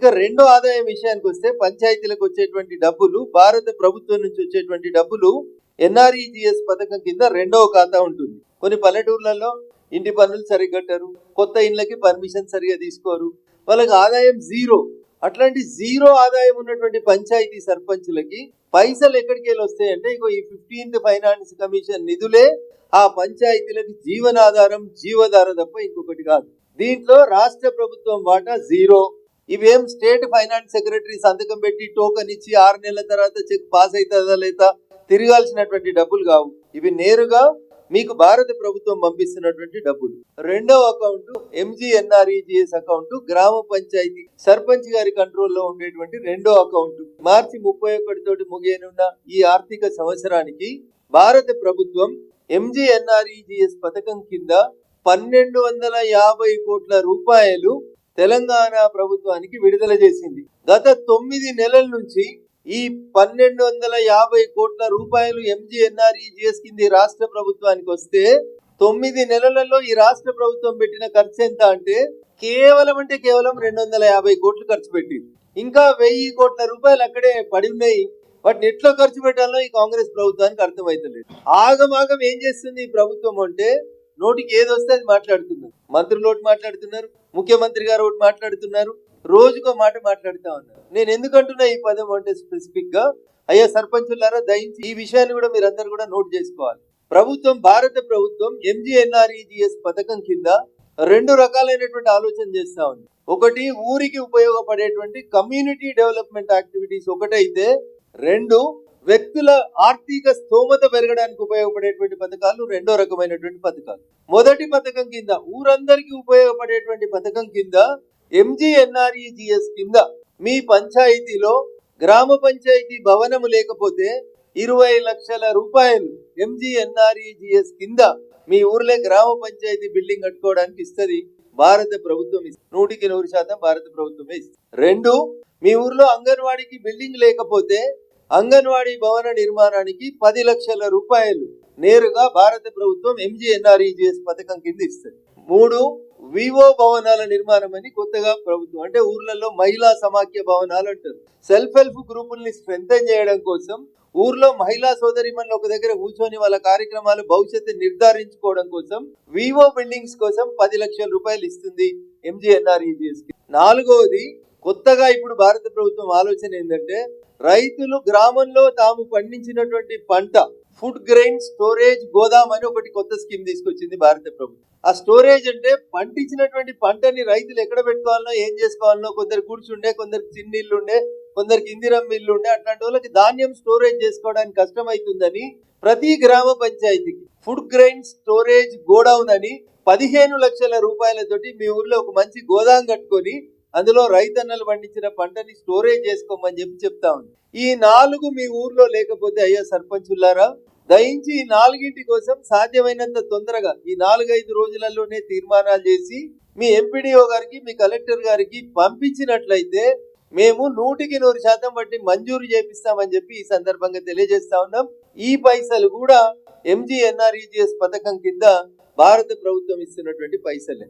ఇక రెండో ఆదాయం విషయానికి వస్తే పంచాయతీలకు వచ్చేటువంటి డబ్బులు, భారత ప్రభుత్వం నుంచి వచ్చేటువంటి డబ్బులు ఎన్ఆర్ఈజిఎస్ పథకం కింద రెండవ ఖాతా ఉంటుంది. కొన్ని పల్లెటూర్లలో ఇంటి పన్నులు సరిగ్గా కట్టరు, కొత్త ఇండ్లకి పర్మిషన్ సరిగా తీసుకోరు, వాళ్ళకి ఆదాయం జీరో. అట్లాంటి జీరో ఆదాయం ఉన్నటువంటి పంచాయతీ సర్పంచులకి పైసలు ఎక్కడికి వెళ్ళి వస్తాయంటే ఇగో ఈ 15th ఫైనాన్స్ కమిషన్ నిధులే ఆ పంచాయతీలకు జీవనాధారం, జీవధార తప్ప ఇంకొకటి కాదు. దీంట్లో రాష్ట్ర ప్రభుత్వం వాటా జీరో. ఇవేం స్టేట్ ఫైనాన్స్ సెక్రటరీ సంతకం పెట్టి టోకన్ ఇచ్చి 6 నెలల తర్వాత చెక్ పాస్ అవుతుందా లేదా తిరగాల్సినటువంటి డబ్బులు కావు. ఇవి నేరుగా మీకు భారత ప్రభుత్వం పంపిస్తున్నటువంటి డబ్బులు. రెండవ అకౌంట్ ఎంజీఎన్ఆర్ఈజిఎస్ అకౌంట్, గ్రామ పంచాయతీ సర్పంచ్ గారి కంట్రోల్లో ఉండేటువంటి రెండో అకౌంట్. మార్చి 31 తోటి ముగియనున్న ఈ ఆర్థిక సంవత్సరానికి భారత ప్రభుత్వం ఎంజీఎన్ఆర్ఈజిఎస్ పథకం కింద 1250 కోట్ల రూపాయలు తెలంగాణ ప్రభుత్వానికి విడుదల చేసింది. గత 9 నెలల నుంచి ఈ 1250 కోట్ల రూపాయలు ఎంజీఎన్ఆర్ఈజిఎస్ కింద రాష్ట్ర ప్రభుత్వానికి వస్తే 9 నెలలలో ఈ రాష్ట్ర ప్రభుత్వం పెట్టిన ఖర్చు ఎంత అంటే కేవలం 250 కోట్లు ఖర్చు పెట్టింది. ఇంకా 1000 కోట్ల రూపాయలు అక్కడే పడి ఉన్నాయి. వాటిని ఎట్లా ఖర్చు పెట్టాలో ఈ కాంగ్రెస్ ప్రభుత్వానికి అర్థమైతలేదు. ఆగమాగం ఏం చేస్తుంది ఈ ప్రభుత్వం అంటే నోటికి ఏది వస్తే అది మాట్లాడుతున్నారు. మంత్రులు ఒకటి మాట్లాడుతున్నారు, ముఖ్యమంత్రి గారు ఒకటి మాట్లాడుతున్నారు, రోజుకో మాట మాట్లాడుతూ ఉన్నారు. నేను ఎందుకంటున్నా ఈ పదం అంటే స్పెసిఫిక్ గా, అయ్యా సర్పంచులారా దయించి ఈ విషయాన్ని కూడా మీరందరూ కూడా నోట్ చేసుకోవాలి. భారత ప్రభుత్వం ఎంజీఎన్ఆర్ఈజిఎస్ పథకం కింద 2 రకాలైనటువంటి ఆలోచన చేస్తా ఉంది. ఒకటి ఊరికి ఉపయోగపడేటువంటి కమ్యూనిటీ డెవలప్మెంట్ యాక్టివిటీస్ ఒకటైతే, 2 వ్యక్తుల ఆర్థిక స్తోమత పెరగడానికి ఉపయోగపడేటువంటి పథకాలు రెండో రకమైనటువంటి పథకాలు. మొదటి పథకం కింద ఊరందరికీ ఉపయోగపడేటువంటి పథకం కింద ఎంజీఎన్ఆర్ఈజిఎస్ కింద మీ పంచాయతీలో గ్రామ పంచాయతీ భవనము లేకపోతే 20 లక్షల రూపాయలు ఎంజీఎన్ఆర్ఈజిఎస్ కింద మీ ఊర్లో గ్రామ పంచాయతీ బిల్డింగ్ కట్టుకోవడానికి ఇస్తుంది భారత ప్రభుత్వం. 100% భారత ప్రభుత్వమే ఇస్తుంది. 2, మీ ఊర్లో అంగన్వాడీకి బిల్డింగ్ లేకపోతే అంగన్వాడీ భవన నిర్మాణానికి 10 లక్షల రూపాయలు నేరుగా భారత ప్రభుత్వం ఎంజీఎన్ఆర్ఈజిఎస్ పథకం కింద ఇస్తుంది. 3, వివో భవనాల నిర్మాణం అని కొత్తగా ప్రభుత్వం, అంటే ఊర్లలో మహిళా సమాఖ్య భవనాలు అంటారు. సెల్ఫ్ హెల్ప్ గ్రూపుల్ని స్ట్రెంథెన్ చేయడం కోసం ఊర్లో మహిళా సోదరిమణులు ఒక దగ్గర కూర్చొని వాళ్ళ కార్యక్రమాలు భవిష్యత్తు నిర్ధారించుకోవడం కోసం వివో బిల్డింగ్స్ కోసం 10 లక్షల రూపాయలు ఇస్తుంది ఎంజీఎన్ఆర్ఈజిఎస్ కి. 4వది, కొత్తగా ఇప్పుడు భారత ప్రభుత్వం ఆలోచన ఏంటంటే రైతులు గ్రామంలో తాము పండించినటువంటి పంట ఫుడ్ గ్రెయిన్ స్టోరేజ్ గోదాం అని ఒకటి కొత్త స్కీమ్ తీసుకొచ్చింది భారత ప్రభుత్వం. ఆ స్టోరేజ్ అంటే పండించినటువంటి పంటని రైతులు ఎక్కడ పెట్టుకోవాలనో ఏం చేసుకోవాలనో, కొందరు కూర్చుండే, కొందరికి చిన్నిళ్ళు ఉండే, కొందరికి ఇందిరమ్మ ఇల్లు ఉండే, అట్లాంటి వాళ్ళకి ధాన్యం స్టోరేజ్ చేసుకోవడానికి కష్టమవుతుందని ప్రతి గ్రామ పంచాయతీకి ఫుడ్ గ్రెయిన్ స్టోరేజ్ గోడౌన్ అని 15 లక్షల రూపాయలతోటి మీ ఊర్లో ఒక మంచి గోదాం కట్టుకొని అందులో రైతన్నలు పండించిన పంటని స్టోరేజ్ చేసుకోమని చెప్తా ఉంది. ఈ 4 మీ ఊర్లో లేకపోతే అయ్యా సర్పంచులారా దయించి ఈ 4 కోసం సాధ్యమైనంత తొందరగా ఈ 4-5 రోజులలోనే తీర్మానాలు చేసి మీ ఎంపీడీఓ గారికి, మీ కలెక్టర్ గారికి పంపించినట్లయితే మేము 100% బట్టి మంజూరు చేపిస్తామని చెప్పి ఈ సందర్భంగా తెలియజేస్తా ఉన్నాం. ఈ పైసలు కూడా ఎంజీఎన్ఆర్ఈజిఎస్ పథకం కింద భారత ప్రభుత్వం ఇస్తున్నటువంటి పైసలే.